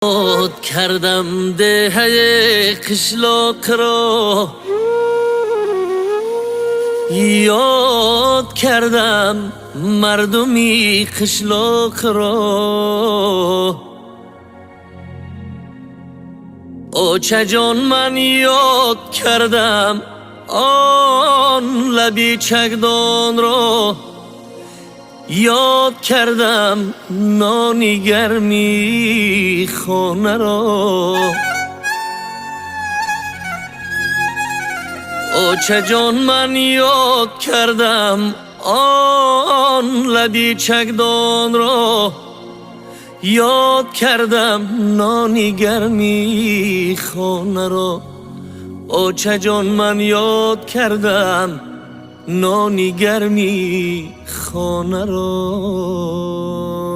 یاد کردم دهه قشلاق را، یاد کردم مردمی قشلاق را. آچه جان من یاد کردم آن لبی چکدان را، یاد کردم نانی گرمی خانه را. آچه جان من یاد کردم آن لبی چکدان را، یاد کردم نانی گرمی خانه را. آچه جان من یاد کردم نانی گرمی خانه را.